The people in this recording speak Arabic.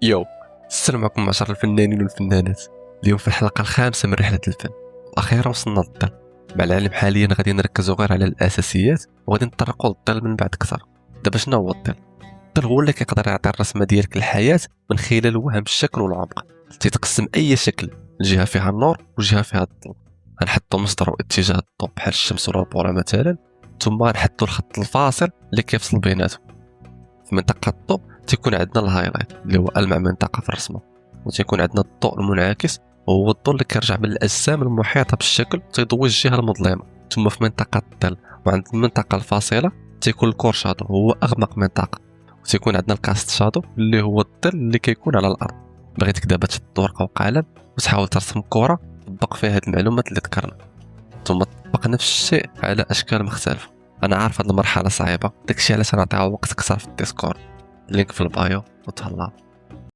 يو، السلام عليكم معشر الفنانين والفنانات. اليوم في الحلقة الخامسة من رحلة الفن، وأخيرا وصلنا للظل. مع العلم حاليا غادي نركزوا غير على الأساسيات، وغادي نطرقوا للظل من بعد أكثر. دابا شنو هو الظل؟ الظل هو اللي كيقدر يعطي الرسمة ديالك للحياة من خلال وهم الشكل والعمق. تيتقسم أي شكل لجهة فيها النور وجهة فيها الظل. غنحطوا مصدر واتجاه الضوء بحال الشمس ولا البورة مثلا، ثم غنحطوا الخط الفاصل اللي كيفصل بيناتهم. في منطقة الضوء تيكون عندنا الهايلايت اللي هو ألمع منطقة في الرسمة، وتيكون عندنا الضوء المنعكس وهو الضوء اللي كيرجع من الأجسام المحيطة بالشكل تيضوي الجهة المظلمة. ثم في منطقة الظل وعند المنطقة الفاصلة تيكون الكور شادو هو أغمق منطقة، وتيكون عندنا الكاست شادو اللي هو الظل اللي كيكون على الأرض. بغيتك دابا تشد ورقة وقلم وتحاول ترسم كرة تطبق فيها هاد المعلومات اللي ذكرنا، ثم تطبق نفس الشيء على أشكال مختلفة. أنا عارف هاد المرحلة صعيبة، داكشي علاش غنعطيها وقت قصير في الديسكورد. لينك في البايو وتهلاو.